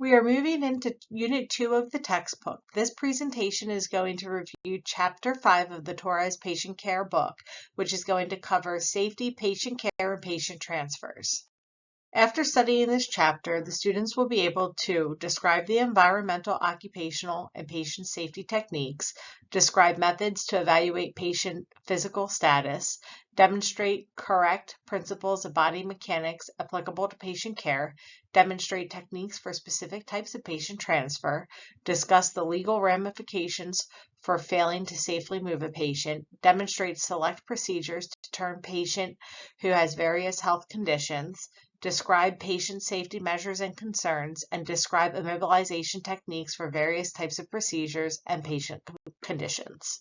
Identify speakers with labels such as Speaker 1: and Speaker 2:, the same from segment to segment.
Speaker 1: We are moving into Unit 2 of the textbook. This presentation is going to review Chapter 5 of the Torres Patient Care book, which is going to cover safety, patient care, and patient transfers. After studying this chapter, the students will be able to describe the environmental, occupational, and patient safety techniques, describe methods to evaluate patient physical status, demonstrate correct principles of body mechanics applicable to patient care, demonstrate techniques for specific types of patient transfer, discuss the legal ramifications for failing to safely move a patient, demonstrate select procedures to turn patient who has various health conditions, describe patient safety measures and concerns, and describe immobilization techniques for various types of procedures and patient conditions.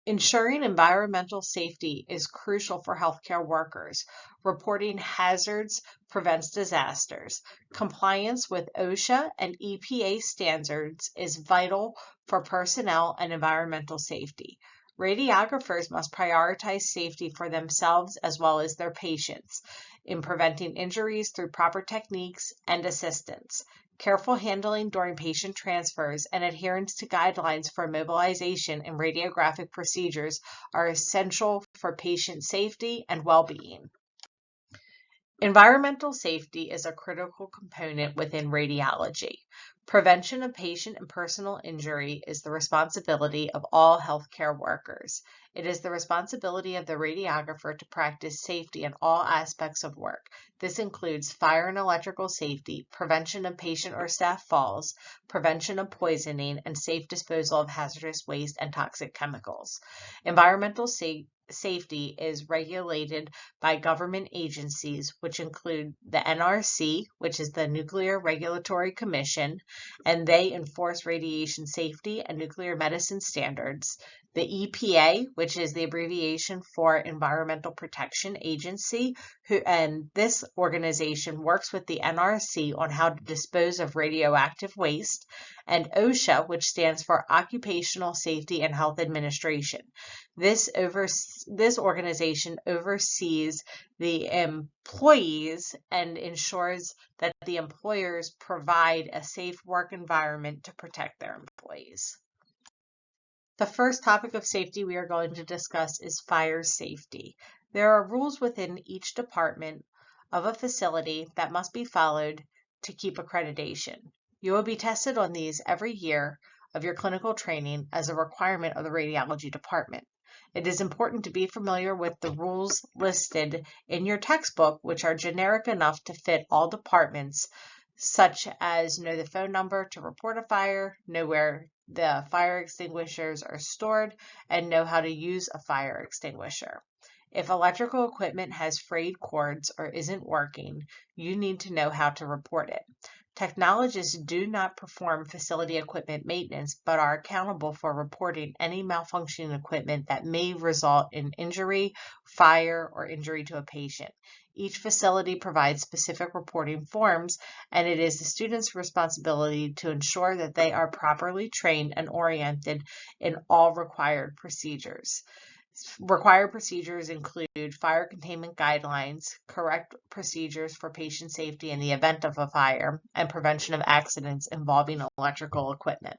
Speaker 1: Ensuring environmental safety is crucial for healthcare workers. Reporting hazards prevents disasters. Compliance with OSHA and EPA standards is vital for personnel and environmental safety. Radiographers must prioritize safety for themselves as well as their patients in preventing injuries through proper techniques and assistance. Careful handling during patient transfers and adherence to guidelines for immobilization and radiographic procedures are essential for patient safety and well-being. Environmental safety is a critical component within radiology. Prevention of patient and personal injury is the responsibility of all healthcare workers. It is the responsibility of the radiographer to practice safety in all aspects of work. This includes fire and electrical safety, prevention of patient or staff falls, prevention of poisoning, and safe disposal of hazardous waste and toxic chemicals. Environmental safety is regulated by government agencies, which include the NRC, which is the Nuclear Regulatory Commission, and they enforce radiation safety and nuclear medicine standards. The EPA, which is the abbreviation for Environmental Protection Agency, and this organization works with the NRC on how to dispose of radioactive waste, and OSHA, which stands for Occupational Safety and Health Administration. This organization oversees the employees and ensures that the employers provide a safe work environment to protect their employees. The first topic of safety we are going to discuss is fire safety. There are rules within each department of a facility that must be followed to keep accreditation. You will be tested on these every year of your clinical training as a requirement of the radiology department. It is important to be familiar with the rules listed in your textbook, which are generic enough to fit all departments, such as know the phone number to report a fire, know where the fire extinguishers are stored, and know how to use a fire extinguisher. If electrical equipment has frayed cords or isn't working, you need to know how to report it. Technologists do not perform facility equipment maintenance, but are accountable for reporting any malfunctioning equipment that may result in injury, fire, or injury to a patient. Each facility provides specific reporting forms, and it is the student's responsibility to ensure that they are properly trained and oriented in all required procedures. Required procedures include fire containment guidelines, correct procedures for patient safety in the event of a fire, and prevention of accidents involving electrical equipment.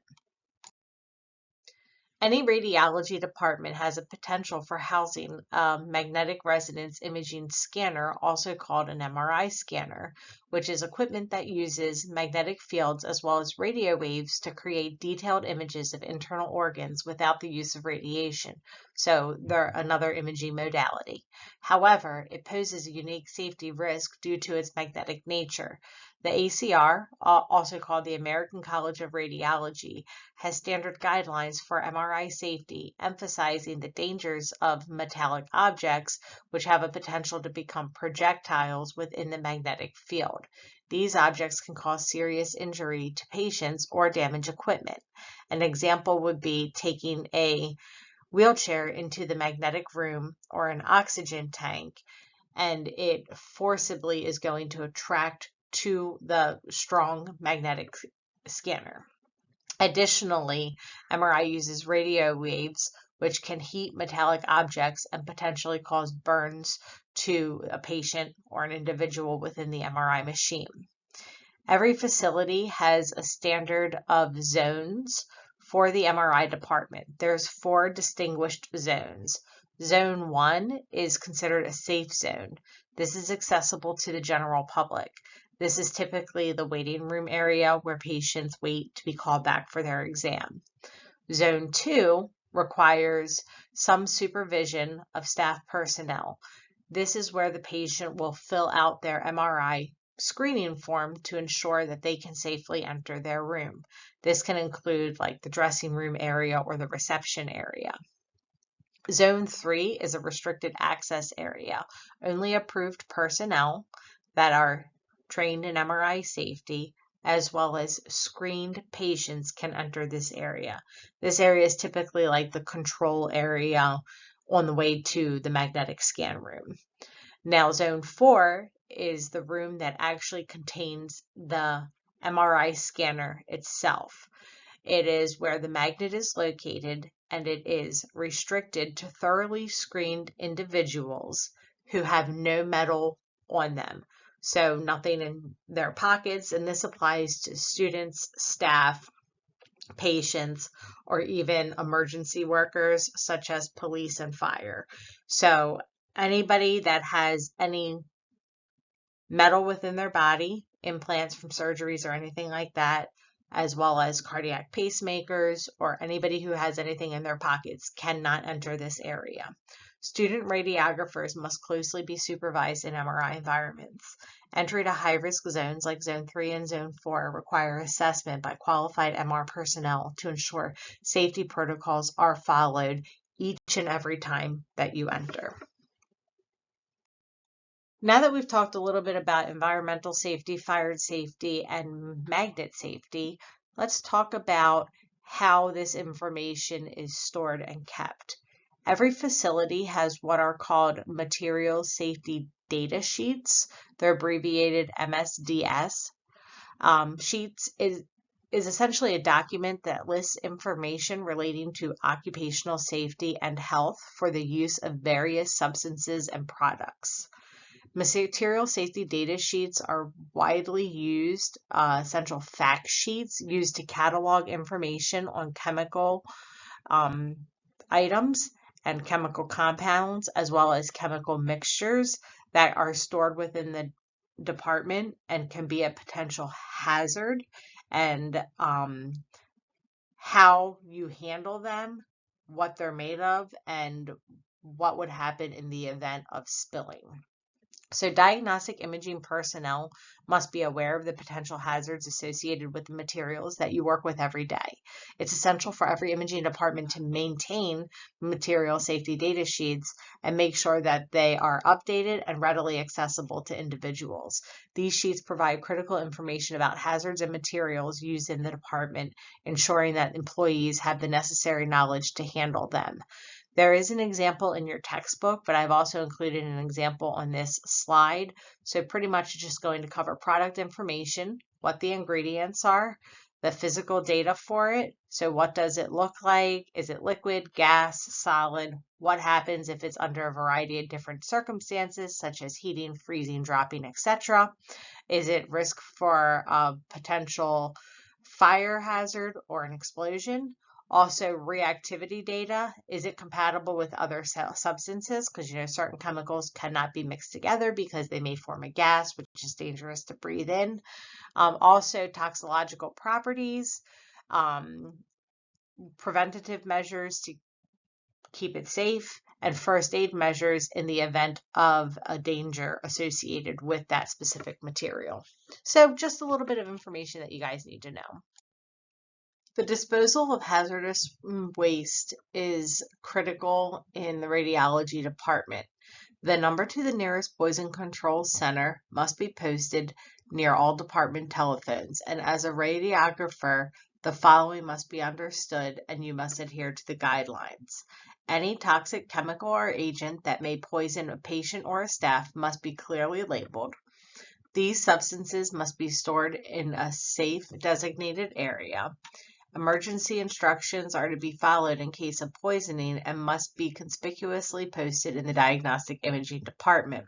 Speaker 1: Any radiology department has a potential for housing a magnetic resonance imaging scanner, also called an MRI scanner, which is equipment that uses magnetic fields as well as radio waves to create detailed images of internal organs without the use of radiation. So they're another imaging modality. However, it poses a unique safety risk due to its magnetic nature. The ACR, also called the American College of Radiology, has standard guidelines for MRI safety, emphasizing the dangers of metallic objects, which have a potential to become projectiles within the magnetic field. These objects can cause serious injury to patients or damage equipment. An example would be taking a wheelchair into the magnetic room or an oxygen tank, and it forcibly is going to attract to the strong magnetic scanner. Additionally, MRI uses radio waves, which can heat metallic objects and potentially cause burns to a patient or an individual within the MRI machine. Every facility has a standard of zones for the MRI department. There's 4 distinguished zones. Zone 1 is considered a safe zone. This is accessible to the general public. This is typically the waiting room area where patients wait to be called back for their exam. Zone 2 requires some supervision of staff personnel. This is where the patient will fill out their MRI screening form to ensure that they can safely enter their room. This can include like the dressing room area or the reception area. Zone 3 is a restricted access area. Only approved personnel that are trained in MRI safety as well as screened patients can enter this area. This area is typically like the control area on the way to the magnetic scan room. Now, Zone 4 is the room that actually contains the MRI scanner itself. It is where the magnet is located, and it is restricted to thoroughly screened individuals who have no metal on them. So nothing in their pockets, and this applies to students, staff, patients, or even emergency workers such as police and fire. So anybody that has any metal within their body, implants from surgeries or anything like that, as well as cardiac pacemakers or anybody who has anything in their pockets cannot enter this area. Student radiographers must closely be supervised in MRI environments. Entry to high-risk zones like Zone 3 and Zone 4 require assessment by qualified MR personnel to ensure safety protocols are followed each and every time that you enter. Now that we've talked a little bit about environmental safety, fire safety, and magnet safety, let's talk about how this information is stored and kept. Every facility has what are called material safety data sheets. They're abbreviated MSDS. Sheets is essentially a document that lists information relating to occupational safety and health for the use of various substances and products. Material safety data sheets are widely used, essential fact sheets used to catalog information on chemical items and chemical compounds, as well as chemical mixtures that are stored within the department and can be a potential hazard, and how you handle them, what they're made of, and what would happen in the event of spilling. So diagnostic imaging personnel must be aware of the potential hazards associated with the materials that you work with every day. It's essential for every imaging department to maintain material safety data sheets and make sure that they are updated and readily accessible to individuals. These sheets provide critical information about hazards and materials used in the department, ensuring that employees have the necessary knowledge to handle them. There is an example in your textbook, but I've also included an example on this slide. So pretty much just going to cover product information, what the ingredients are, the physical data for it. So what does it look like? Is it liquid, gas, solid? What happens if it's under a variety of different circumstances, such as heating, freezing, dropping, etc.? Is it risk for a potential fire hazard or an explosion? Also, reactivity data. Is it compatible with other substances? Because, certain chemicals cannot be mixed together because they may form a gas, which is dangerous to breathe in. Also, toxicological properties, preventative measures to keep it safe, and first aid measures in the event of a danger associated with that specific material. So just a little bit of information that you guys need to know. The disposal of hazardous waste is critical in the radiology department. The number to the nearest poison control center must be posted near all department telephones, and as a radiographer, the following must be understood and you must adhere to the guidelines. Any toxic chemical or agent that may poison a patient or a staff must be clearly labeled. These substances must be stored in a safe designated area. Emergency instructions are to be followed in case of poisoning and must be conspicuously posted in the diagnostic imaging department.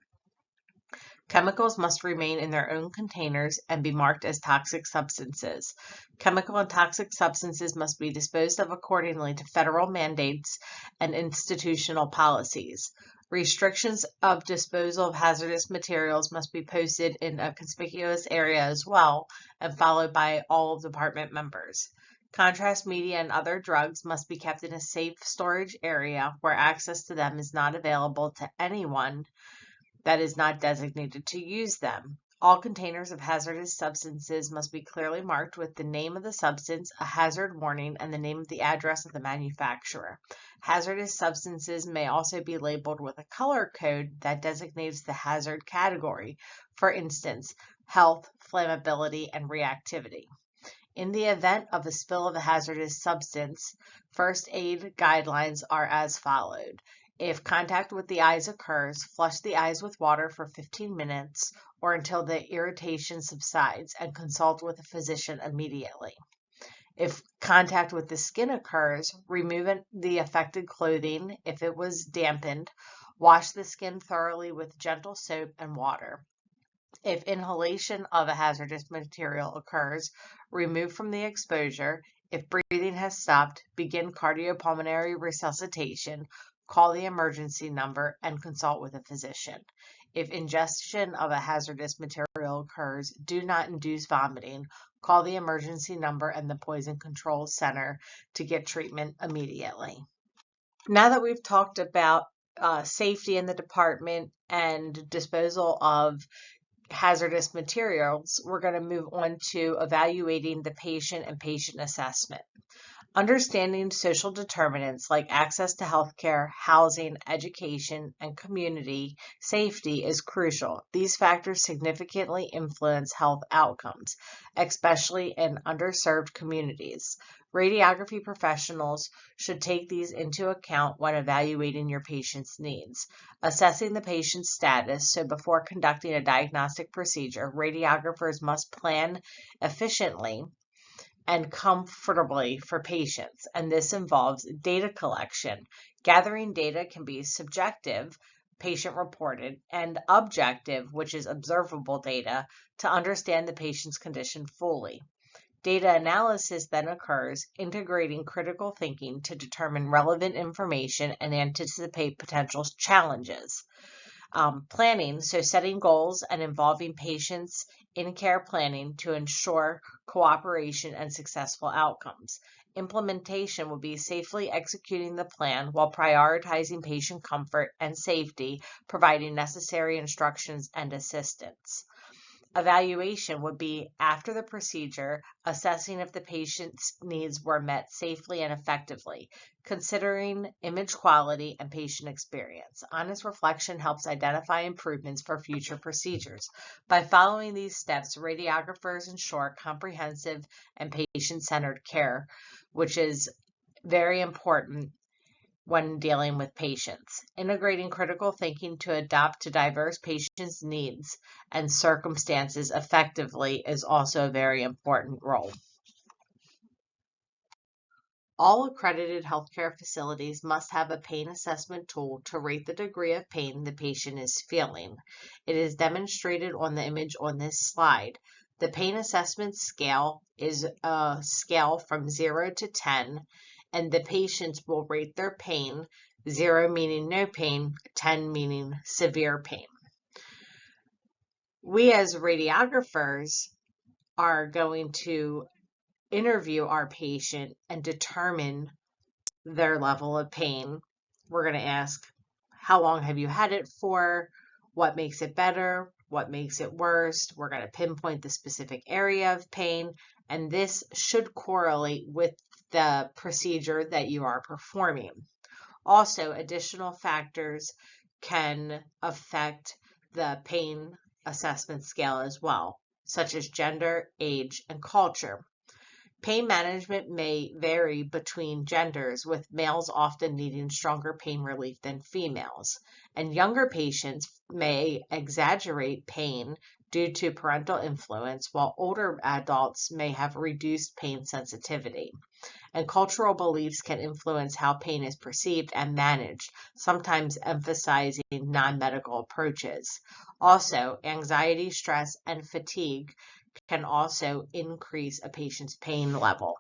Speaker 1: Chemicals must remain in their own containers and be marked as toxic substances. Chemical and toxic substances must be disposed of accordingly to federal mandates and institutional policies. Restrictions of disposal of hazardous materials must be posted in a conspicuous area as well and followed by all department members. Contrast media and other drugs must be kept in a safe storage area where access to them is not available to anyone that is not designated to use them. All containers of hazardous substances must be clearly marked with the name of the substance, a hazard warning, and the name of the address of the manufacturer. Hazardous substances may also be labeled with a color code that designates the hazard category, for instance, health, flammability, and reactivity. In the event of a spill of a hazardous substance, first aid guidelines are as followed. If contact with the eyes occurs, flush the eyes with water for 15 minutes or until the irritation subsides and consult with a physician immediately. If contact with the skin occurs, remove the affected clothing if it was dampened. Wash the skin thoroughly with gentle soap and water. If inhalation of a hazardous material occurs, remove from the exposure. If breathing has stopped, begin cardiopulmonary resuscitation, call the emergency number, and consult with a physician. If ingestion of a hazardous material occurs, do not induce vomiting. Call the emergency number and the Poison Control Center to get treatment immediately. Now that we've talked about safety in the department and disposal of hazardous materials, we're going to move on to evaluating the patient and patient assessment. Understanding social determinants like access to healthcare, housing, education, and community safety is crucial. These factors significantly influence health outcomes, especially in underserved communities. Radiography professionals should take these into account when evaluating your patient's needs. Assessing the patient's status, so before conducting a diagnostic procedure, radiographers must plan efficiently and comfortably for patients, and this involves data collection. Gathering data can be subjective, patient-reported, and objective, which is observable data, to understand the patient's condition fully. Data analysis then occurs, integrating critical thinking to determine relevant information and anticipate potential challenges. Planning, so setting goals and involving patients in care planning to ensure cooperation and successful outcomes. Implementation will be safely executing the plan while prioritizing patient comfort and safety, providing necessary instructions and assistance. Evaluation would be after the procedure, assessing if the patient's needs were met safely and effectively, considering image quality and patient experience. Honest reflection helps identify improvements for future procedures. By following these steps, radiographers ensure comprehensive and patient-centered care, which is very important when dealing with patients. Integrating critical thinking to adapt to diverse patients' needs and circumstances effectively is also a very important role. All accredited healthcare facilities must have a pain assessment tool to rate the degree of pain the patient is feeling. It is demonstrated on the image on this slide. The pain assessment scale is a scale from 0 to 10, and the patients will rate their pain, 0 meaning no pain, 10 meaning severe pain. We as radiographers are going to interview our patient and determine their level of pain. We're going to ask, how long have you had it for? What makes it better? What makes it worse? We're going to pinpoint the specific area of pain, and this should correlate with the procedure that you are performing. Also, additional factors can affect the pain assessment scale as well, such as gender, age, and culture. Pain management may vary between genders, with males often needing stronger pain relief than females, and younger patients may exaggerate pain due to parental influence, while older adults may have reduced pain sensitivity. And cultural beliefs can influence how pain is perceived and managed, sometimes emphasizing non-medical approaches. Also, anxiety, stress, and fatigue can also increase a patient's pain level.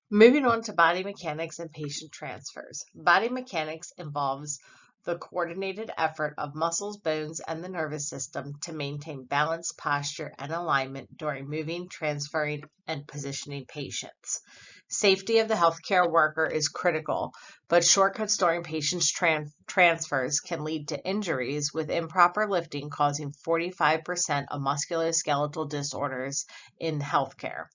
Speaker 1: Moving on to body mechanics and patient transfers. Body mechanics involves the coordinated effort of muscles, bones, and the nervous system to maintain balance, posture, and alignment during moving, transferring, and positioning patients. Safety of the healthcare worker is critical, but shortcuts during patients' transfers can lead to injuries, with improper lifting causing 45% of musculoskeletal disorders in healthcare.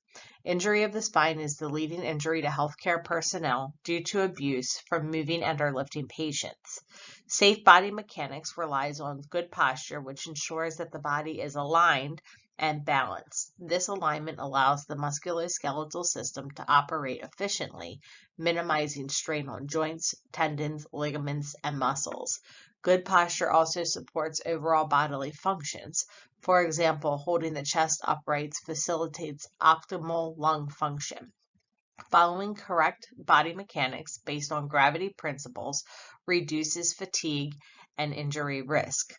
Speaker 1: Injury of the spine is the leading injury to healthcare personnel due to abuse from moving and or lifting patients. Safe body mechanics relies on good posture, which ensures that the body is aligned and balanced. This alignment allows the musculoskeletal system to operate efficiently, minimizing strain on joints, tendons, ligaments, and muscles. Good posture also supports overall bodily functions. For example, holding the chest upright facilitates optimal lung function. Following correct body mechanics based on gravity principles reduces fatigue and injury risk.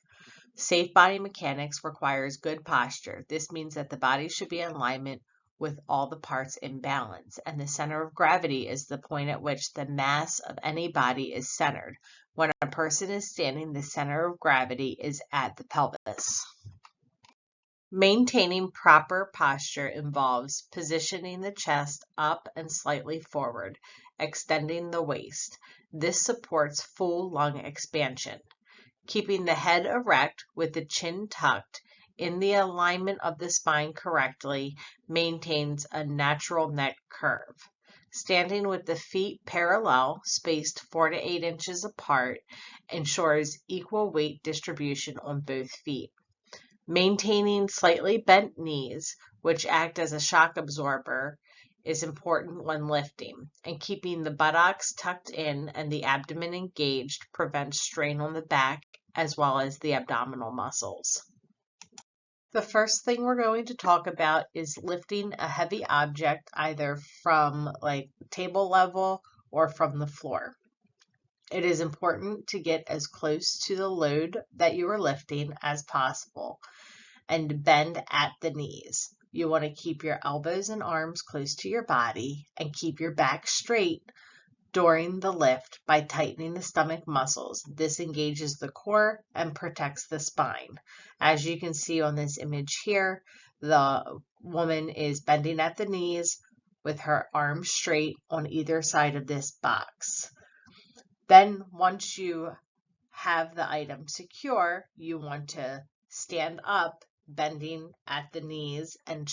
Speaker 1: Safe body mechanics requires good posture. This means that the body should be in alignment with all the parts in balance, and the center of gravity is the point at which the mass of any body is centered. When a person is standing, the center of gravity is at the pelvis. Maintaining proper posture involves positioning the chest up and slightly forward, extending the waist. This supports full lung expansion. Keeping the head erect with the chin tucked in the alignment of the spine correctly maintains a natural neck curve. Standing with the feet parallel, spaced 4 to 8 inches apart, ensures equal weight distribution on both feet. Maintaining slightly bent knees, which act as a shock absorber, is important when lifting, and keeping the buttocks tucked in and the abdomen engaged prevents strain on the back as well as the abdominal muscles. The first thing we're going to talk about is lifting a heavy object either from table level or from the floor. It is important to get as close to the load that you are lifting as possible and bend at the knees. You want to keep your elbows and arms close to your body and keep your back straight during the lift by tightening the stomach muscles. This engages the core and protects the spine. As you can see on this image here, the woman is bending at the knees with her arms straight on either side of this box. Then once you have the item secure, you want to stand up, bending at the knees and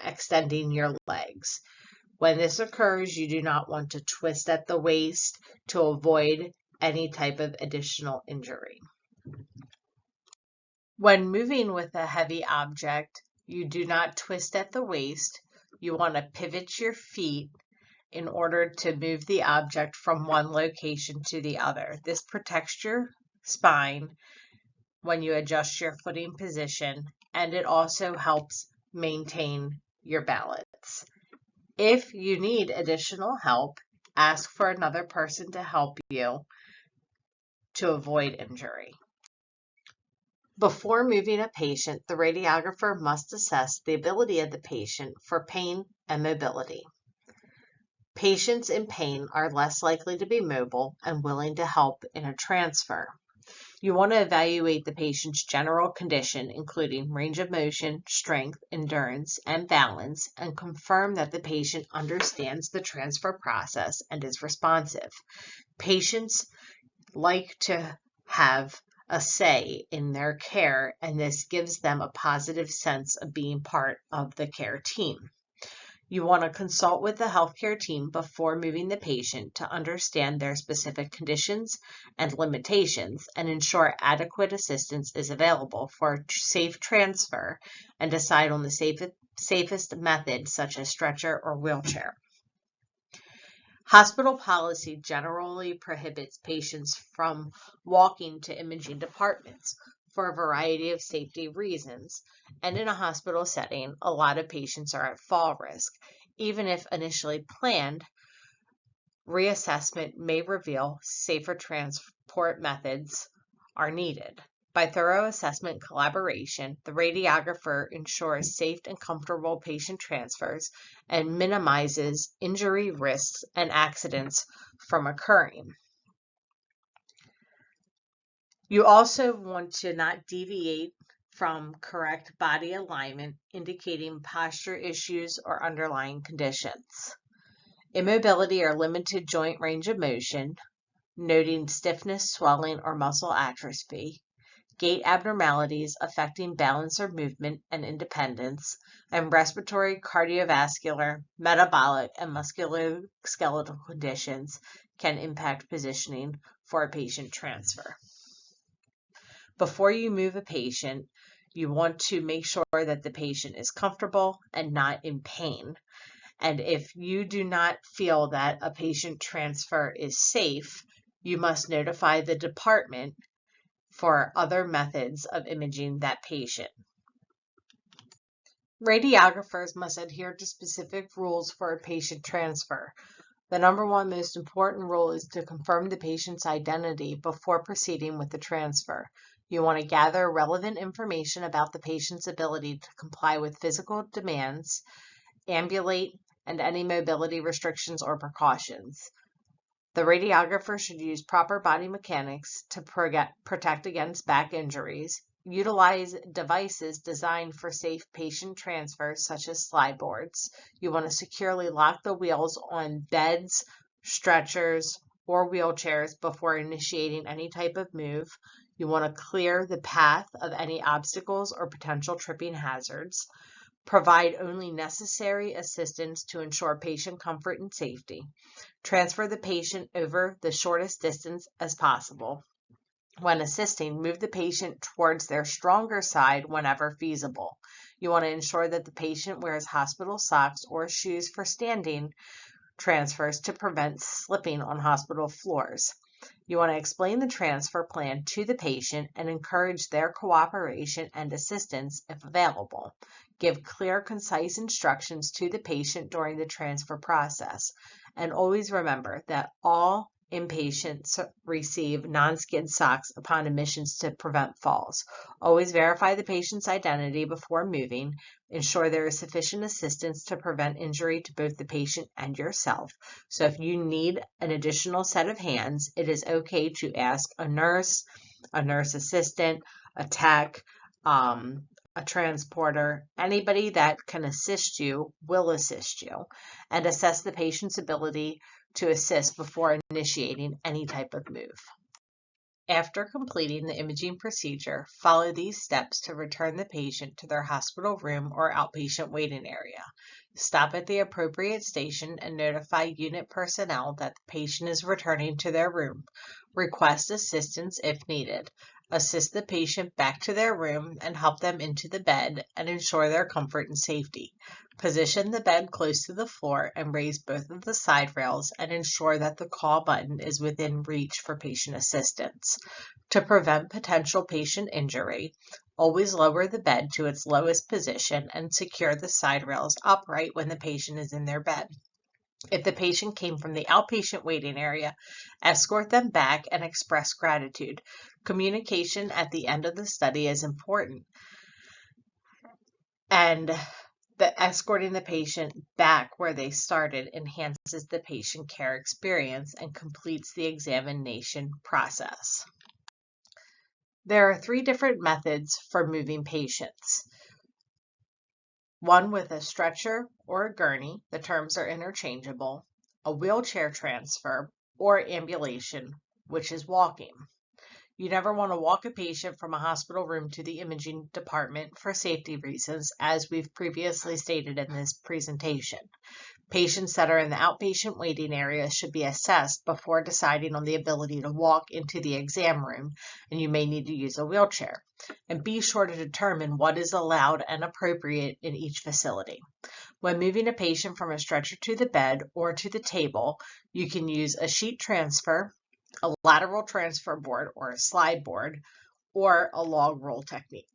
Speaker 1: extending your legs. When this occurs, you do not want to twist at the waist to avoid any type of additional injury. When moving with a heavy object, you do not twist at the waist. You want to pivot your feet in order to move the object from one location to the other. This protects your spine when you adjust your footing position, and it also helps maintain your balance. If you need additional help, ask for another person to help you to avoid injury. Before moving a patient, the radiographer must assess the ability of the patient for pain and mobility. Patients in pain are less likely to be mobile and willing to help in a transfer. You want to evaluate the patient's general condition, including range of motion, strength, endurance, and balance, and confirm that the patient understands the transfer process and is responsive. Patients like to have a say in their care, and this gives them a positive sense of being part of the care team. You want to consult with the healthcare team before moving the patient to understand their specific conditions and limitations and ensure adequate assistance is available for a safe transfer and decide on the safest method, such as stretcher or wheelchair. Hospital policy generally prohibits patients from walking to imaging departments. for a variety of safety reasons. And in a hospital setting, a lot of patients are at fall risk. Even if initially planned, reassessment may reveal safer transport methods are needed. By thorough assessment collaboration, the radiographer ensures safe and comfortable patient transfers and minimizes injury risks and accidents from occurring. You also want to not deviate from correct body alignment, indicating posture issues or underlying conditions. Immobility or limited joint range of motion, noting stiffness, swelling, or muscle atrophy, gait abnormalities affecting balance or movement and independence, and respiratory, cardiovascular, metabolic, and musculoskeletal conditions can impact positioning for a patient transfer. Before you move a patient, you want to make sure that the patient is comfortable and not in pain. And if you do not feel that a patient transfer is safe, you must notify the department for other methods of imaging that patient. Radiographers must adhere to specific rules for a patient transfer. The number one most important rule is to confirm the patient's identity before proceeding with the transfer. You want to gather relevant information about the patient's ability to comply with physical demands, ambulate, and any mobility restrictions or precautions. The radiographer should use proper body mechanics to protect against back injuries, utilize devices designed for safe patient transfers such as slide boards. You want to securely lock the wheels on beds, stretchers, or wheelchairs before initiating any type of move. You want to clear the path of any obstacles or potential tripping hazards. Provide only necessary assistance to ensure patient comfort and safety. Transfer the patient over the shortest distance as possible. When assisting, move the patient towards their stronger side whenever feasible. You want to ensure that the patient wears hospital socks or shoes for standing transfers to prevent slipping on hospital floors. You want to explain the transfer plan to the patient and encourage their cooperation and assistance if available. Give clear, concise instructions to the patient during the transfer process. And always remember that all inpatients receive non-skid socks upon admissions to prevent falls. Always verify the patient's identity before moving. Ensure there is sufficient assistance to prevent injury to both the patient and yourself. So if you need an additional set of hands, it is okay to ask a nurse assistant, a tech, a transporter. Anybody that can assist you will assist you, and assess the patient's ability to assist before initiating any type of move. After completing the imaging procedure, follow these steps to return the patient to their hospital room or outpatient waiting area. Stop at the appropriate station and notify unit personnel that the patient is returning to their room. Request assistance if needed. Assist the patient back to their room and help them into the bed and ensure their comfort and safety. Position the bed close to the floor and raise both of the side rails and ensure that the call button is within reach for patient assistance. To prevent potential patient injury, always lower the bed to its lowest position and secure the side rails upright when the patient is in their bed. If the patient came from the outpatient waiting area, escort them back and express gratitude. Communication at the end of the study is important, and escorting the patient back where they started enhances the patient care experience and completes the examination process. There are 3 different methods for moving patients. One with a stretcher or a gurney, the terms are interchangeable, a wheelchair transfer, or ambulation, which is walking. You never want to walk a patient from a hospital room to the imaging department for safety reasons, as we've previously stated in this presentation. Patients that are in the outpatient waiting area should be assessed before deciding on the ability to walk into the exam room, and you may need to use a wheelchair. And be sure to determine what is allowed and appropriate in each facility. When moving a patient from a stretcher to the bed or to the table, you can use a sheet transfer, a lateral transfer board or a slide board, or a log roll technique.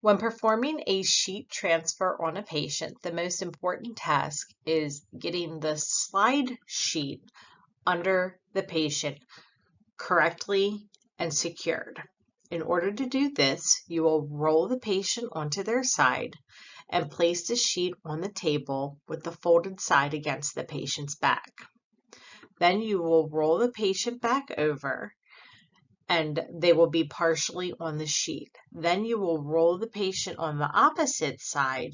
Speaker 1: When performing a sheet transfer on a patient, the most important task is getting the slide sheet under the patient correctly and secured. In order to do this, you will roll the patient onto their side and place the sheet on the table with the folded side against the patient's back. Then you will roll the patient back over and they will be partially on the sheet. Then you will roll the patient on the opposite side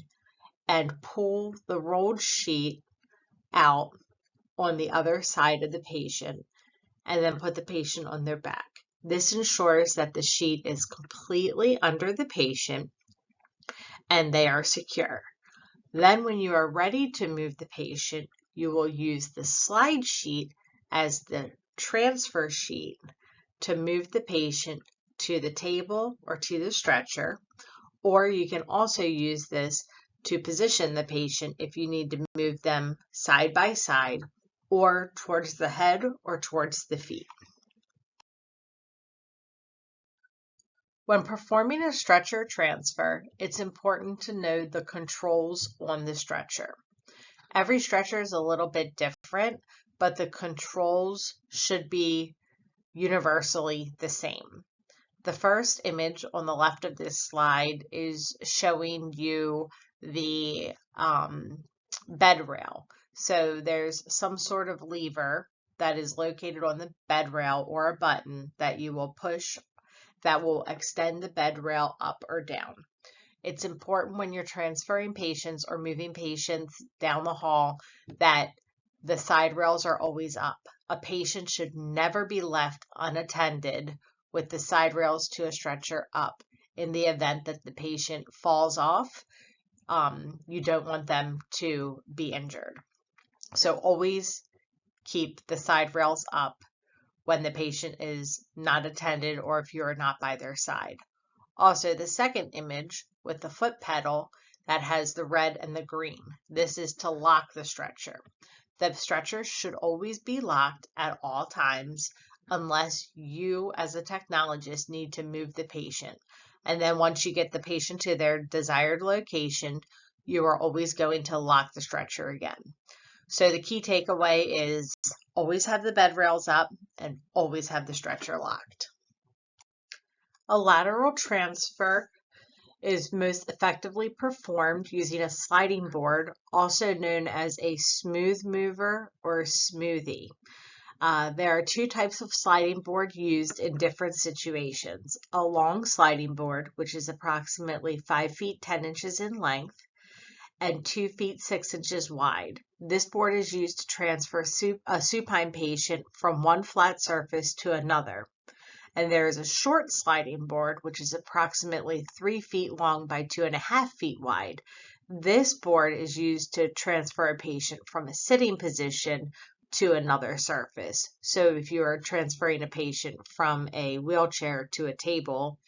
Speaker 1: and pull the rolled sheet out on the other side of the patient and then put the patient on their back. This ensures that the sheet is completely under the patient and they are secure. Then when you are ready to move the patient, you will use the slide sheet as the transfer sheet to move the patient to the table or to the stretcher, or you can also use this to position the patient if you need to move them side by side or towards the head or towards the feet. When performing a stretcher transfer, it's important to know the controls on the stretcher. Every stretcher is a little bit different, but the controls should be universally the same. The first image on the left of this slide is showing you the bed rail. So there's some sort of lever that is located on the bed rail or a button that you will push that will extend the bed rail up or down. It's important when you're transferring patients or moving patients down the hall that the side rails are always up. A patient should never be left unattended with the side rails to a stretcher up. In the event that the patient falls off, you don't want them to be injured. So always keep the side rails up when the patient is not attended or if you're not by their side. Also, the second image with the foot pedal that has the red and the green. This is to lock the stretcher. The stretcher should always be locked at all times unless you as a technologist need to move the patient. And then once you get the patient to their desired location, you are always going to lock the stretcher again. So the key takeaway is always have the bed rails up and always have the stretcher locked. A lateral transfer is most effectively performed using a sliding board, also known as a smooth mover or smoothie. There are two types of sliding board used in different situations. A long sliding board, which is approximately 5 feet 10 inches in length, and 2 feet 6 inches wide. This board is used to transfer a supine patient from one flat surface to another. And there is a short sliding board, which is approximately 3 feet long by 2.5 feet wide. This board is used to transfer a patient from a sitting position to another surface. So if you are transferring a patient from a wheelchair to a table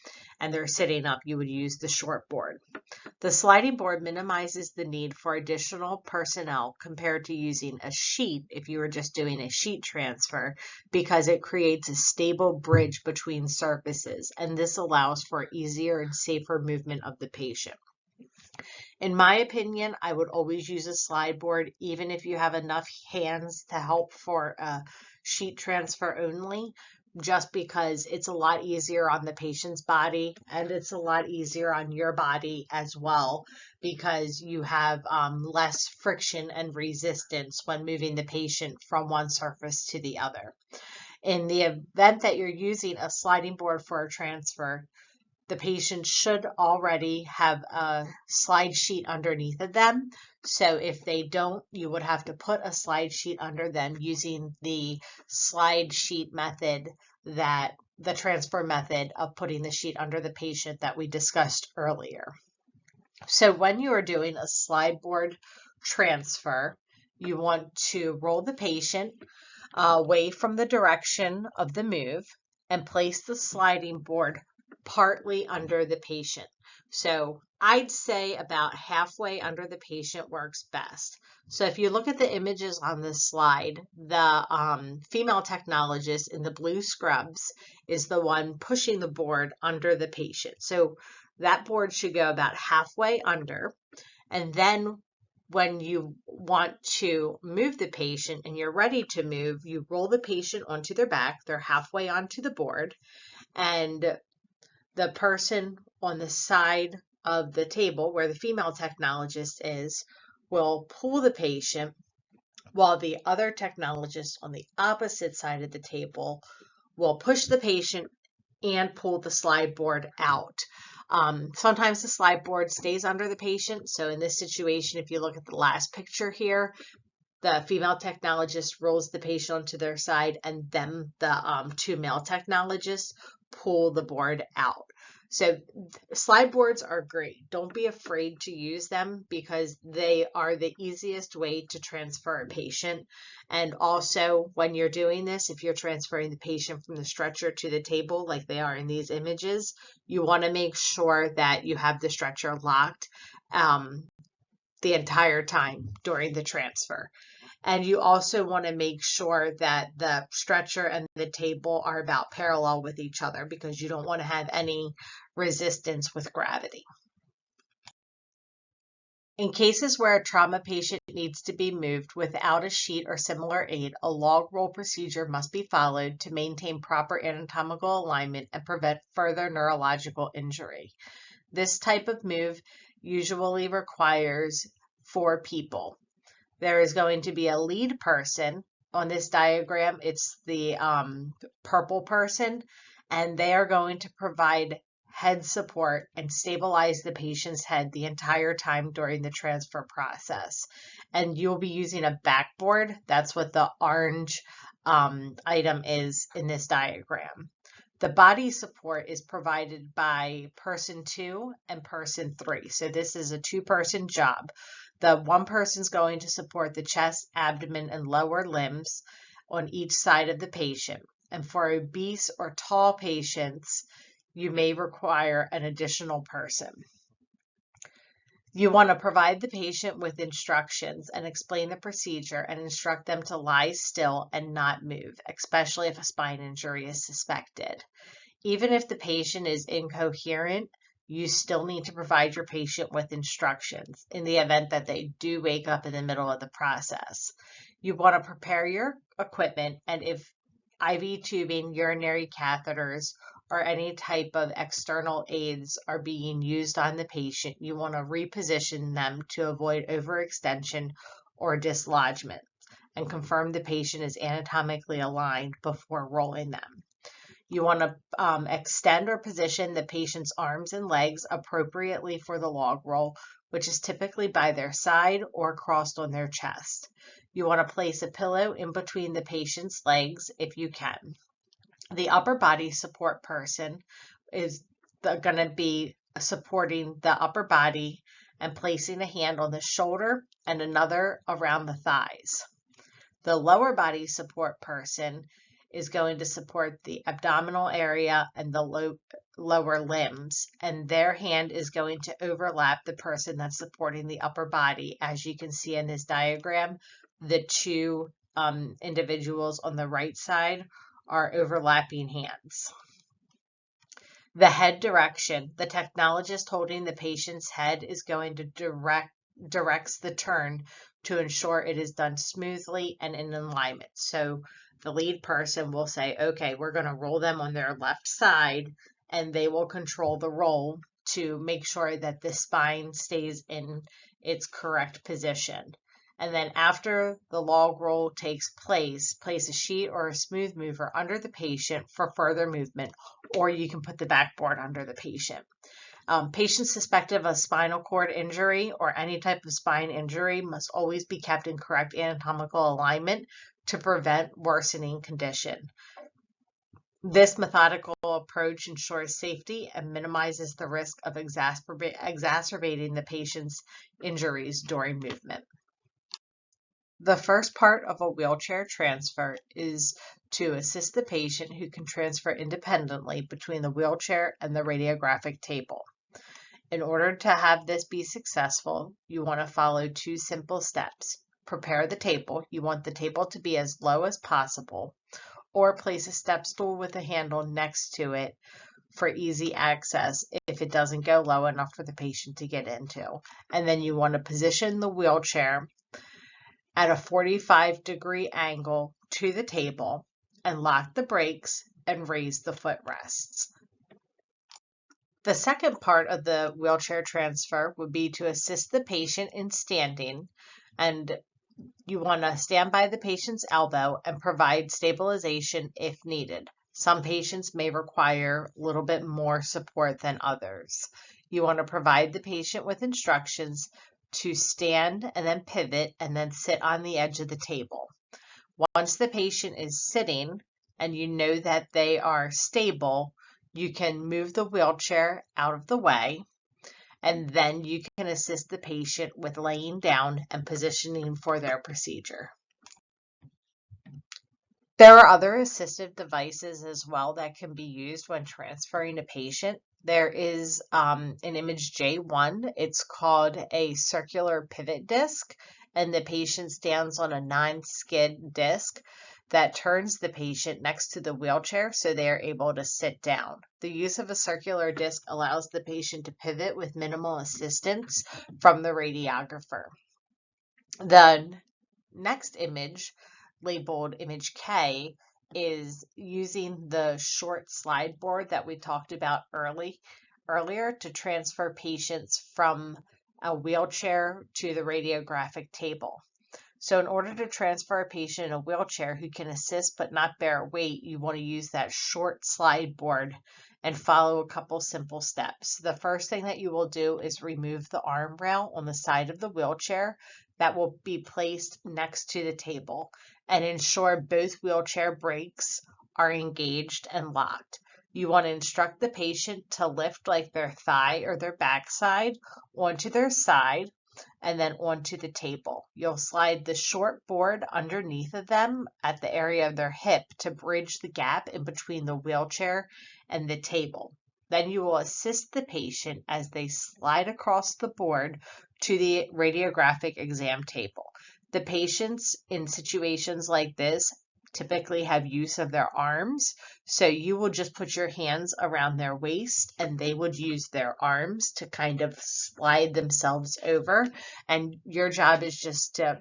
Speaker 1: and they're sitting up, you would use the short board. The sliding board minimizes the need for additional personnel compared to using a sheet if you were just doing a sheet transfer, because it creates a stable bridge between surfaces, and this allows for easier and safer movement of the patient. In my opinion, I would always use a slide board, even if you have enough hands to help for a sheet transfer only, just because it's a lot easier on the patient's body and it's a lot easier on your body as well, because you have less friction and resistance when moving the patient from one surface to the other. In the event that you're using a sliding board for a transfer, the patient should already have a slide sheet underneath of them. So if they don't, you would have to put a slide sheet under them using the slide sheet method, that the transfer method of putting the sheet under the patient that we discussed earlier. So when you are doing a slide board transfer, you want to roll the patient away from the direction of the move and place the sliding board partly under the patient. So I'd say about halfway under the patient works best. So if you look at the images on this slide, the female technologist in the blue scrubs is the one pushing the board under the patient. So that board should go about halfway under. And then when you want to move the patient and you're ready to move, you roll the patient onto their back. They're halfway onto the board. And the person on the side of the table where the female technologist is will pull the patient, while the other technologist on the opposite side of the table will push the patient and pull the slide board out. Sometimes the slide board stays under the patient. So in this situation, if you look at the last picture here, the female technologist rolls the patient onto their side, and then the two male technologists pull the board out. So slide boards are great. Don't be afraid to use them because they are the easiest way to transfer a patient. And also when you're doing this, if you're transferring the patient from the stretcher to the table like they are in these images, you want to make sure that you have the stretcher locked the entire time during the transfer. And you also want to make sure that the stretcher and the table are about parallel with each other because you don't want to have any resistance with gravity. In cases where a trauma patient needs to be moved without a sheet or similar aid, a log roll procedure must be followed to maintain proper anatomical alignment and prevent further neurological injury. This type of move usually requires 4 people. There is going to be a lead person. On this diagram, it's the purple person, and they are going to provide head support and stabilize the patient's head the entire time during the transfer process. And you'll be using a backboard. That's what the orange item is in this diagram. The body support is provided by person 2 and person 3. So this is a 2-person job. The one person's going to support the chest, abdomen, and lower limbs on each side of the patient. And for obese or tall patients, you may require an additional person. You want to provide the patient with instructions and explain the procedure and instruct them to lie still and not move, especially if a spine injury is suspected. Even if the patient is incoherent, you still need to provide your patient with instructions in the event that they do wake up in the middle of the process. You want to prepare your equipment, and if IV tubing, urinary catheters, or any type of external aids are being used on the patient, you want to reposition them to avoid overextension or dislodgement and confirm the patient is anatomically aligned before rolling them. You want to extend or position the patient's arms and legs appropriately for the log roll, which is typically by their side or crossed on their chest. You want to place a pillow in between the patient's legs if you can. The upper body support person is going to be supporting the upper body and placing a hand on the shoulder and another around the thighs. The lower body support person is going to support the abdominal area and the lower limbs, and their hand is going to overlap the person that's supporting the upper body. As you can see in this diagram, the 2 individuals on the right side are overlapping hands. The head direction. The technologist holding the patient's head is going to directs the turn to ensure it is done smoothly and in alignment. So the lead person will say, okay, we're going to roll them on their left side, and they will control the roll to make sure that the spine stays in its correct position. And then after the log roll takes place a sheet or a smooth mover under the patient for further movement, or you can put the backboard under the patient. Patients suspected of a spinal cord injury or any type of spine injury must always be kept in correct anatomical alignment to prevent worsening condition. This methodical approach ensures safety and minimizes the risk of exacerbating the patient's injuries during movement. The first part of a wheelchair transfer is to assist the patient who can transfer independently between the wheelchair and the radiographic table. In order to have this be successful, you want to follow two simple steps. Prepare the table. You want the table to be as low as possible, or place a step stool with a handle next to it for easy access if it doesn't go low enough for the patient to get into. And then you want to position the wheelchair at a 45-degree angle to the table and lock the brakes and raise the footrests. The second part of the wheelchair transfer would be to assist the patient in standing, and you want to stand by the patient's elbow and provide stabilization if needed. Some patients may require a little bit more support than others. You want to provide the patient with instructions to stand and then pivot and then sit on the edge of the table. Once the patient is sitting and you know that they are stable, you can move the wheelchair out of the way, and then you can assist the patient with laying down and positioning for their procedure. There are other assistive devices as well that can be used when transferring a patient. There is an image J1. It's called a circular pivot disc, and the patient stands on a non-skid disc that turns the patient next to the wheelchair so they are able to sit down. The use of a circular disc allows the patient to pivot with minimal assistance from the radiographer. The next image, labeled image K, is using the short slide board that we talked about earlier to transfer patients from a wheelchair to the radiographic table. So in order to transfer a patient in a wheelchair who can assist but not bear weight, you want to use that short slide board and follow a couple simple steps. The first thing that you will do is remove the arm rail on the side of the wheelchair that will be placed next to the table, and ensure both wheelchair brakes are engaged and locked. You want to instruct the patient to lift like their thigh or their backside onto their side and then onto the table. You'll slide the short board underneath of them at the area of their hip to bridge the gap in between the wheelchair and the table. Then you will assist the patient as they slide across the board to the radiographic exam table. The patients in situations like this typically have use of their arms, so you will just put your hands around their waist and they would use their arms to kind of slide themselves over, and your job is just to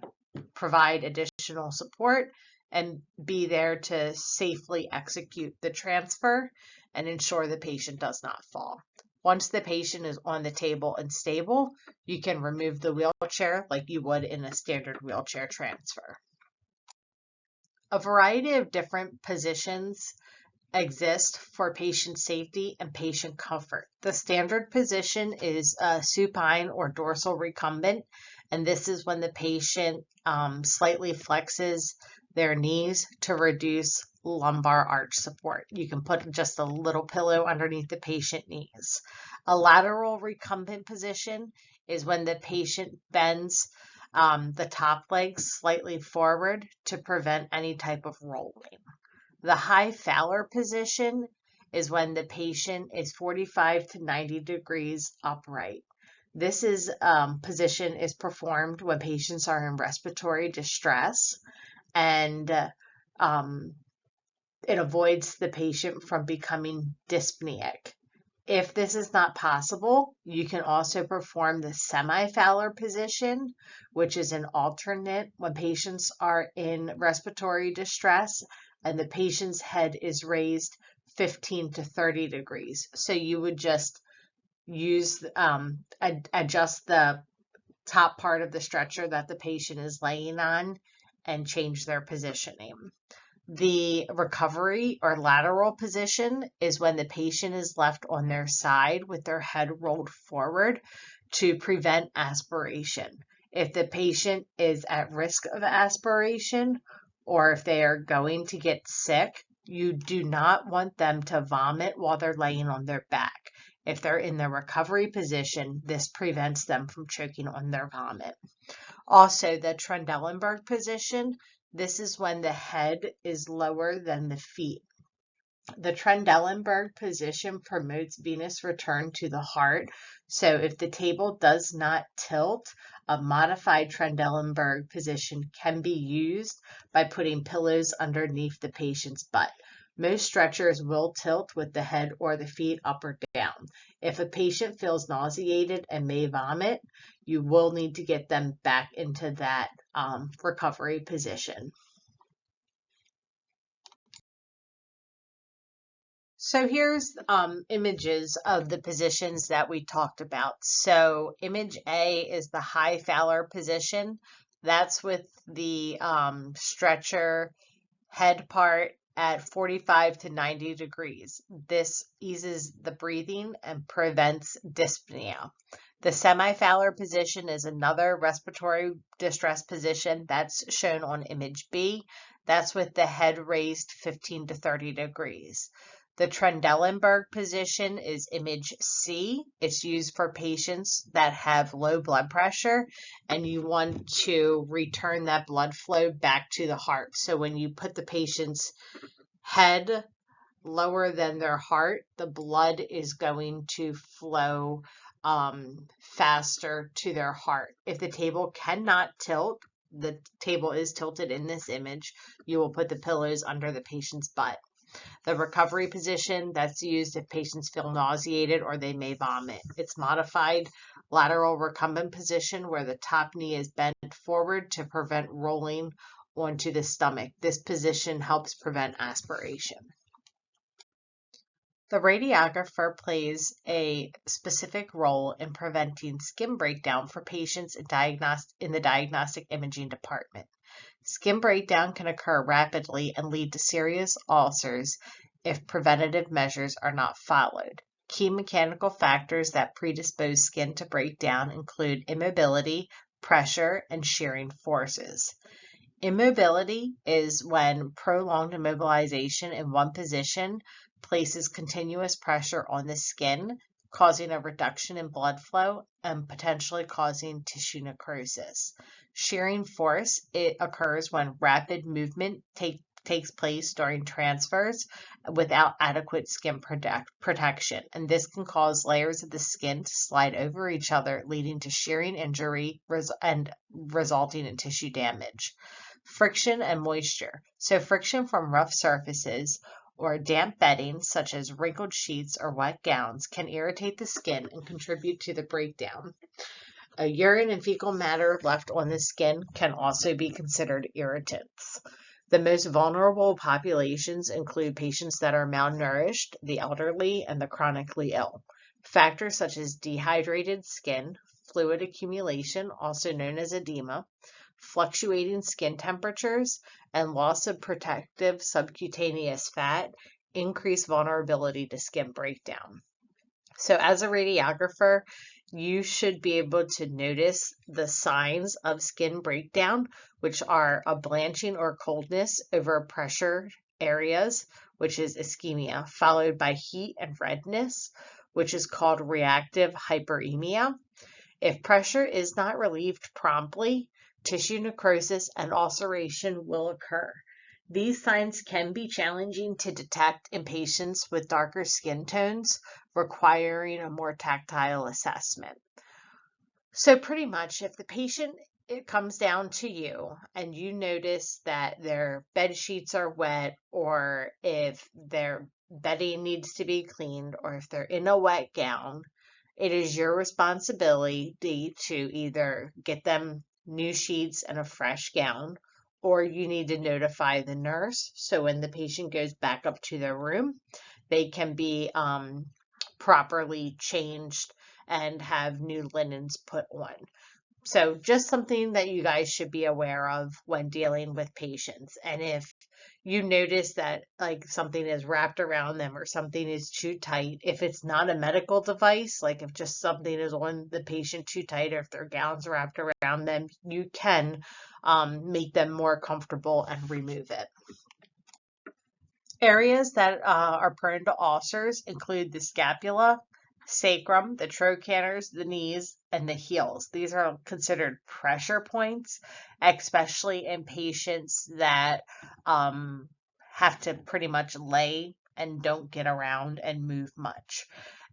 Speaker 1: provide additional support and be there to safely execute the transfer and ensure the patient does not fall. Once the patient is on the table and stable, you can remove the wheelchair like you would in a standard wheelchair transfer. A variety of different positions exist for patient safety and patient comfort. The standard position is supine or dorsal recumbent, and this is when the patient slightly flexes their knees to reduce lumbar arch support. You can put just a little pillow underneath the patient knees. A lateral recumbent position is when the patient bends the top legs slightly forward to prevent any type of rolling. The high Fowler position is when the patient is 45 to 90 degrees upright. This position is performed when patients are in respiratory distress, and it avoids the patient from becoming dyspneic. If this is not possible, you can also perform the semi-Fowler position, which is an alternate when patients are in respiratory distress and the patient's head is raised 15 to 30 degrees. So you would just use adjust the top part of the stretcher that the patient is laying on and change their positioning. The recovery or lateral position is when the patient is left on their side with their head rolled forward to prevent aspiration. If the patient is at risk of aspiration or if they are going to get sick, you do not want them to vomit while they're laying on their back. If they're in the recovery position, this prevents them from choking on their vomit. Also, the Trendelenburg position, this is when the head is lower than the feet. The Trendelenburg position promotes venous return to the heart. So if the table does not tilt, a modified Trendelenburg position can be used by putting pillows underneath the patient's butt. Most stretchers will tilt with the head or the feet up or down. If a patient feels nauseated and may vomit, you will need to get them back into that recovery position. So here's images of the positions that we talked about. So image A is the high Fowler position. That's with the stretcher head part at 45 to 90 degrees. This eases the breathing and prevents dyspnea. The semi-Fowler position is another respiratory distress position that's shown on image B. That's with the head raised 15 to 30 degrees. The Trendelenburg position is image C. It's used for patients that have low blood pressure and you want to return that blood flow back to the heart. So when you put the patient's head lower than their heart, the blood is going to flow faster to their heart. If the table cannot tilt, the table is tilted in this image, you will put the pillows under the patient's butt. The recovery position, that's used if patients feel nauseated or they may vomit. It's modified lateral recumbent position where the top knee is bent forward to prevent rolling onto the stomach. This position helps prevent aspiration. The radiographer plays a specific role in preventing skin breakdown for patients in the diagnostic imaging department. Skin breakdown can occur rapidly and lead to serious ulcers if preventative measures are not followed. Key mechanical factors that predispose skin to breakdown include immobility, pressure, and shearing forces. Immobility is when prolonged immobilization in one position places continuous pressure on the skin, causing a reduction in blood flow and potentially causing tissue necrosis. Shearing force, it occurs when rapid movement takes place during transfers without adequate skin protection, and this can cause layers of the skin to slide over each other, leading to shearing injury and resulting in tissue damage. Friction and moisture. So friction from rough surfaces or damp bedding, such as wrinkled sheets or wet gowns, can irritate the skin and contribute to the breakdown. Urine and fecal matter left on the skin can also be considered irritants. The most vulnerable populations include patients that are malnourished, the elderly, and the chronically ill. Factors such as dehydrated skin, fluid accumulation, also known as edema, fluctuating skin temperatures, and loss of protective subcutaneous fat increase vulnerability to skin breakdown. So as a radiographer, you should be able to notice the signs of skin breakdown, which are a blanching or coldness over pressure areas, which is ischemia, followed by heat and redness, which is called reactive hyperemia. If pressure is not relieved promptly, tissue necrosis and ulceration will occur. These signs can be challenging to detect in patients with darker skin tones, requiring a more tactile assessment. So pretty much if the patient, it comes down to you and you notice that their bed sheets are wet, or if their bedding needs to be cleaned, or if they're in a wet gown, it is your responsibility to either get them new sheets and a fresh gown, or you need to notify the nurse. So when the patient goes back up to their room, they can be properly changed and have new linens put on. So just something that you guys should be aware of when dealing with patients. And if you notice that like something is wrapped around them or something is too tight, if it's not a medical device, like if just something is on the patient too tight, or if their gown's wrapped around them, you can make them more comfortable and remove it. Areas that are prone to ulcers include the scapula, sacrum, the trochanters, the knees, and the heels. These are considered pressure points, especially in patients that have to pretty much lay and don't get around and move much.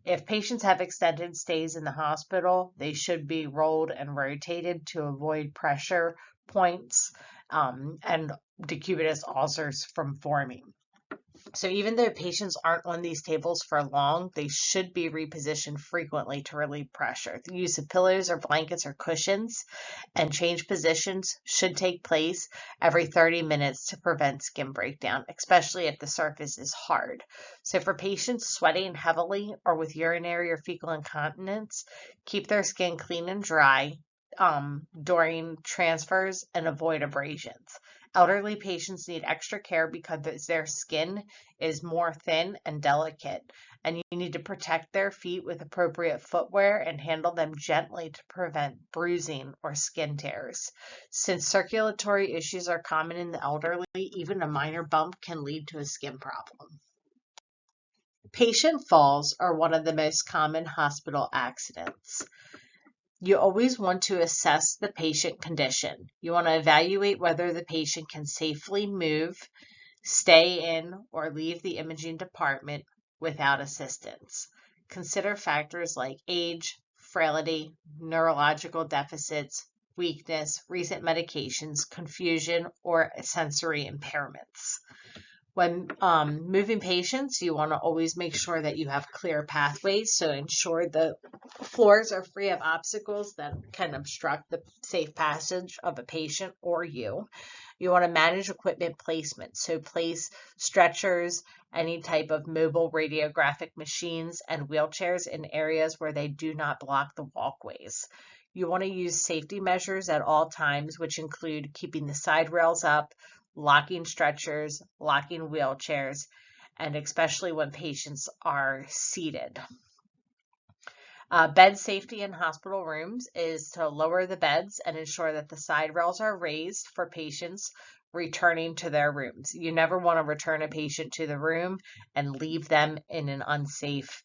Speaker 1: If patients have extended stays in the hospital, they should be rolled and rotated to avoid pressure points and decubitus ulcers from forming. So even though patients aren't on these tables for long, they should be repositioned frequently to relieve pressure. The use of pillows or blankets or cushions and change positions should take place every 30 minutes to prevent skin breakdown, especially if the surface is hard. So for patients sweating heavily or with urinary or fecal incontinence, keep their skin clean and dry during transfers and avoid abrasions. Elderly patients need extra care because their skin is more thin and delicate, and you need to protect their feet with appropriate footwear and handle them gently to prevent bruising or skin tears. Since circulatory issues are common in the elderly, even a minor bump can lead to a skin problem. Patient falls are one of the most common hospital accidents. You always want to assess the patient condition. You want to evaluate whether the patient can safely move, stay in, or leave the imaging department without assistance. Consider factors like age, frailty, neurological deficits, weakness, recent medications, confusion, or sensory impairments. When moving patients, you want to always make sure that you have clear pathways, so ensure the floors are free of obstacles that can obstruct the safe passage of a patient or you. You want to manage equipment placement, so place stretchers, any type of mobile radiographic machines, and wheelchairs in areas where they do not block the walkways. You want to use safety measures at all times, which include keeping the side rails up, locking stretchers, locking wheelchairs, and especially when patients are seated. Bed safety in hospital rooms is to lower the beds and ensure that the side rails are raised for patients returning to their rooms. You never want to return a patient to the room and leave them in an unsafe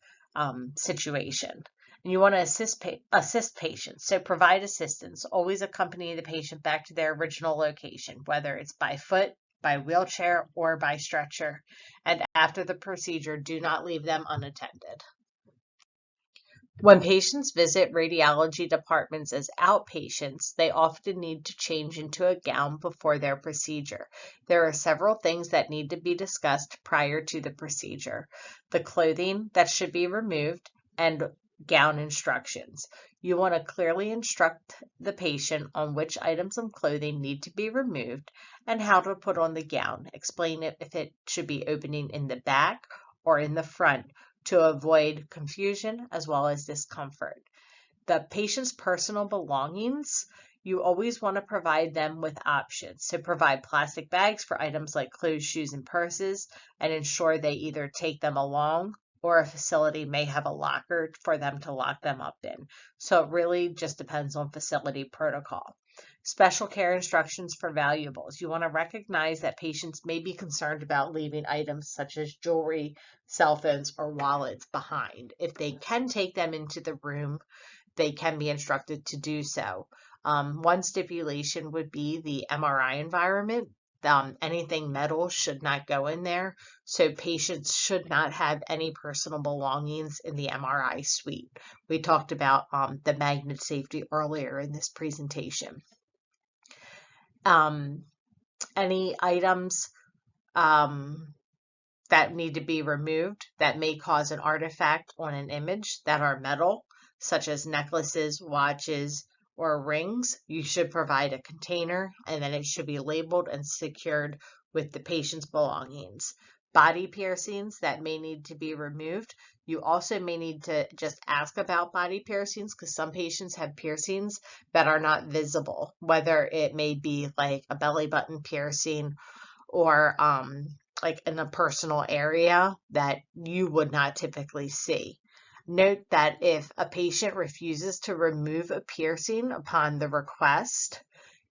Speaker 1: situation. And you want to assist patients, so provide assistance. Always accompany the patient back to their original location, whether it's by foot, by wheelchair, or by stretcher. And after the procedure, do not leave them unattended. When patients visit radiology departments as outpatients, they often need to change into a gown before their procedure. There are several things that need to be discussed prior to the procedure: the clothing that should be removed and gown instructions. You want to clearly instruct the patient on which items of clothing need to be removed and how to put on the gown. Explain if it should be opening in the back or in the front, to avoid confusion as well as discomfort. The patient's personal belongings, you always want to provide them with options. So provide plastic bags for items like clothes, shoes, and purses, and ensure they either take them along or a facility may have a locker for them to lock them up in. So it really just depends on facility protocol. Special care instructions for valuables. You want to recognize that patients may be concerned about leaving items such as jewelry, cell phones, or wallets behind. If they can take them into the room, they can be instructed to do so. One stipulation would be the MRI environment. Anything metal should not go in there, so patients should not have any personal belongings in the MRI suite. We talked about the magnet safety earlier in this presentation. Any items that need to be removed that may cause an artifact on an image that are metal, such as necklaces, watches, or rings, you should provide a container, and then it should be labeled and secured with the patient's belongings. Body piercings that may need to be removed. You also may need to just ask about body piercings, because some patients have piercings that are not visible, whether it may be like a belly button piercing or like in a personal area that you would not typically see. Note that if a patient refuses to remove a piercing upon the request,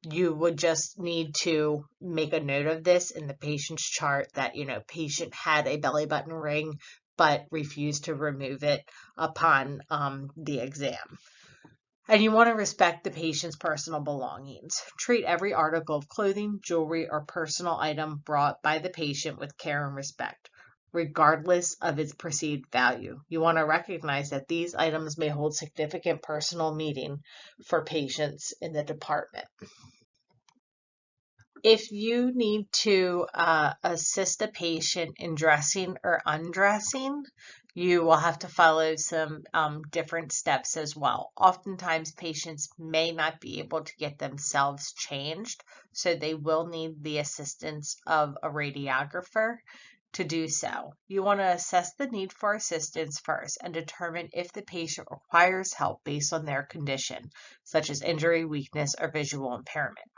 Speaker 1: you would just need to make a note of this in the patient's chart that, patient had a belly button ring, but refuse to remove it upon the exam. And you want to respect the patient's personal belongings. Treat every article of clothing, jewelry, or personal item brought by the patient with care and respect, regardless of its perceived value. You want to recognize that these items may hold significant personal meaning for patients in the department. If you need to assist a patient in dressing or undressing, you will have to follow some different steps as well. Oftentimes, patients may not be able to get themselves changed, so they will need the assistance of a radiographer to do so. You want to assess the need for assistance first and determine if the patient requires help based on their condition, such as injury, weakness, or visual impairment.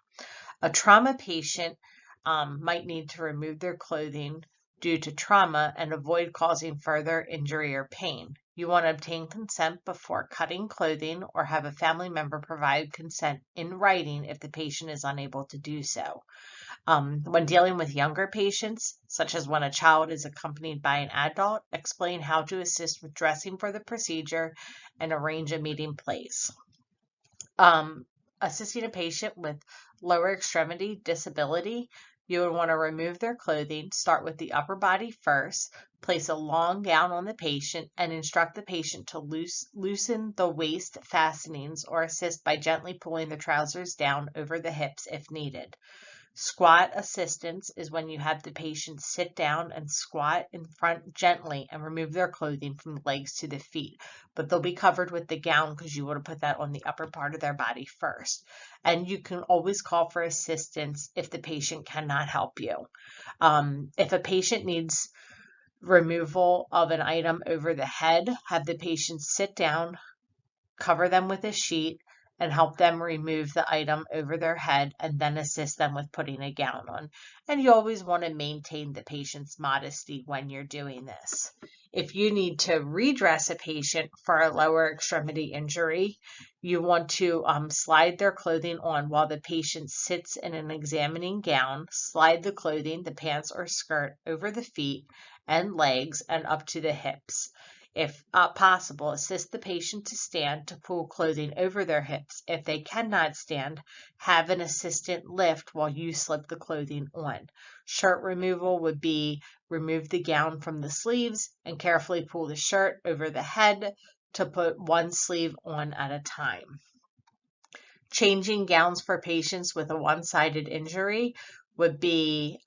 Speaker 1: A trauma patient might need to remove their clothing due to trauma and avoid causing further injury or pain. You want to obtain consent before cutting clothing or have a family member provide consent in writing if the patient is unable to do so. When dealing with younger patients, such as when a child is accompanied by an adult, explain how to assist with dressing for the procedure and arrange a meeting place. Assisting a patient with lower extremity disability, you would want to remove their clothing, start with the upper body first, place a long gown on the patient, and instruct the patient to loosen the waist fastenings or assist by gently pulling the trousers down over the hips if needed. Squat assistance is when you have the patient sit down and squat in front gently and remove their clothing from the legs to the feet, but they'll be covered with the gown because you want to put that on the upper part of their body first. And you can always call for assistance if the patient cannot help you. If a patient needs removal of an item over the head, have the patient sit down, cover them with a sheet, and help them remove the item over their head and then assist them with putting a gown on. And you always want to maintain the patient's modesty when you're doing this. If you need to redress a patient for a lower extremity injury, you want to slide their clothing on while the patient sits in an examining gown. Slide the clothing, the pants or skirt, over the feet and legs and up to the hips. If possible, assist the patient to stand to pull clothing over their hips. If they cannot stand, have an assistant lift while you slip the clothing on. Shirt removal would be remove the gown from the sleeves and carefully pull the shirt over the head to put one sleeve on at a time. Changing gowns for patients with a one-sided injury would be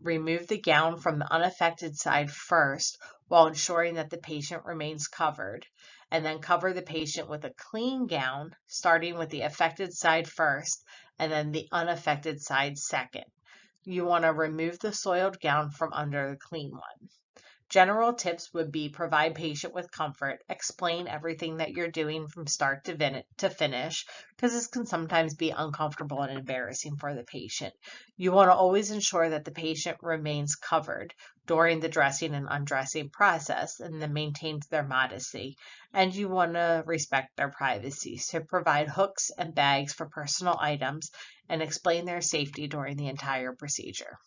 Speaker 1: remove the gown from the unaffected side first while ensuring that the patient remains covered, and then cover the patient with a clean gown, starting with the affected side first and then the unaffected side second. You want to remove the soiled gown from under the clean one. General tips would be provide patient with comfort, explain everything that you're doing from start to finish, because this can sometimes be uncomfortable and embarrassing for the patient. You want to always ensure that the patient remains covered during the dressing and undressing process and then maintains their modesty. And you want to respect their privacy. So provide hooks and bags for personal items and explain their safety during the entire procedure.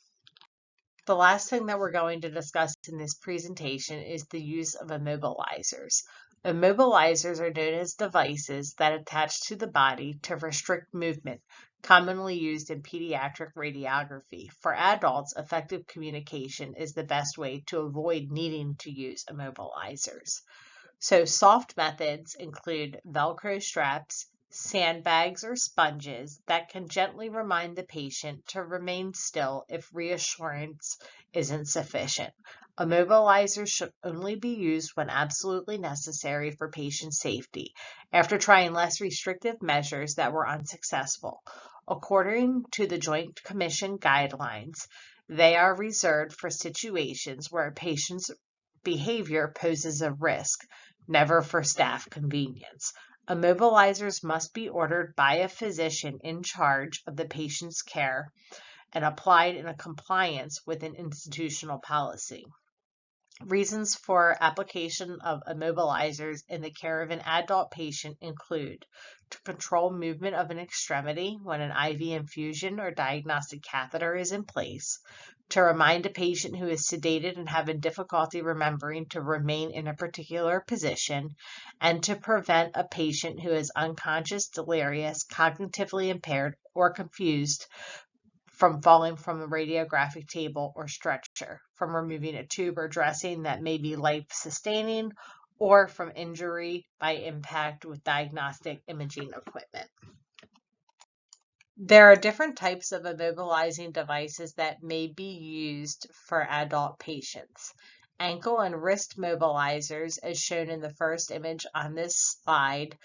Speaker 1: The last thing that we're going to discuss in this presentation is the use of immobilizers. Immobilizers are known as devices that attach to the body to restrict movement, commonly used in pediatric radiography. For adults, effective communication is the best way to avoid needing to use immobilizers. So soft methods include Velcro straps, sandbags, or sponges that can gently remind the patient to remain still if reassurance isn't sufficient. Immobilizers should only be used when absolutely necessary for patient safety, after trying less restrictive measures that were unsuccessful. According to the Joint Commission guidelines, they are reserved for situations where a patient's behavior poses a risk, never for staff convenience. Immobilizers must be ordered by a physician in charge of the patient's care and applied in compliance with an institutional policy. Reasons for application of immobilizers in the care of an adult patient include to control movement of an extremity when an IV infusion or diagnostic catheter is in place, to remind a patient who is sedated and having difficulty remembering to remain in a particular position, and to prevent a patient who is unconscious, delirious, cognitively impaired, or confused from falling from a radiographic table or stretcher, from removing a tube or dressing that may be life-sustaining, or from injury by impact with diagnostic imaging equipment. There are different types of immobilizing devices that may be used for adult patients. Ankle and wrist mobilizers, as shown in the first image on this slide,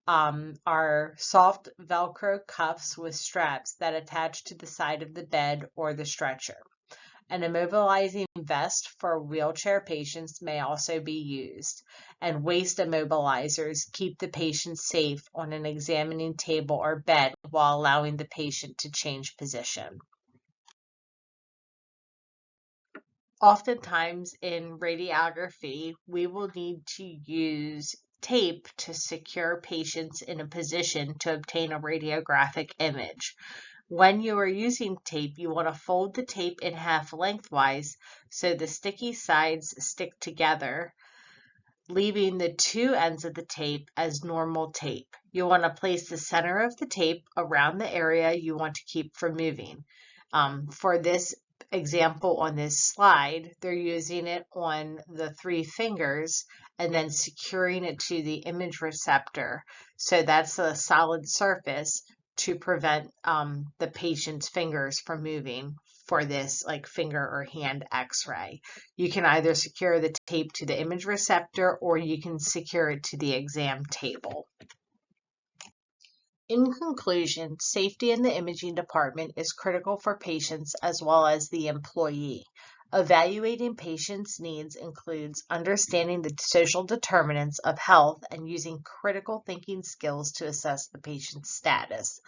Speaker 1: are soft Velcro cuffs with straps that attach to the side of the bed or the stretcher. An immobilizing vest for wheelchair patients may also be used, and waist immobilizers keep the patient safe on an examining table or bed while allowing the patient to change position. Oftentimes in radiography, we will need to use tape to secure patients in a position to obtain a radiographic image. When you are using tape, you want to fold the tape in half lengthwise so the sticky sides stick together, leaving the two ends of the tape as normal tape. You want to place the center of the tape around the area you want to keep from moving. For this example on this slide, they're using it on the 3 fingers and then securing it to the image receptor. So that's a solid surface to prevent the patient's fingers from moving for this like finger or hand x-ray. You can either secure the tape to the image receptor or you can secure it to the exam table. In conclusion, safety in the imaging department is critical for patients as well as the employee. Evaluating patients' needs includes understanding the social determinants of health and using critical thinking skills to assess the patient's status.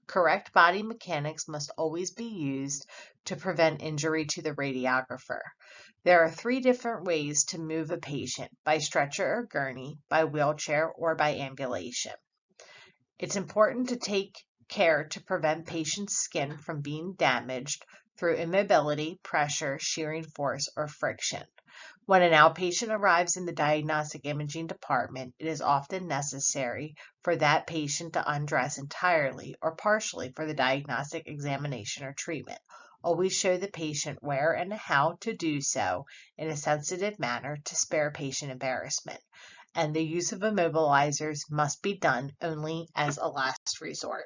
Speaker 1: Correct body mechanics must always be used to prevent injury to the radiographer. There are 3 different ways to move a patient: by stretcher or gurney, by wheelchair, or by ambulation. It's important to take care to prevent patients' skin from being damaged through immobility, pressure, shearing force, or friction. When an outpatient arrives in the diagnostic imaging department, it is often necessary for that patient to undress entirely or partially for the diagnostic examination or treatment. Always show the patient where and how to do so in a sensitive manner to spare patient embarrassment. And the use of immobilizers must be done only as a last resort.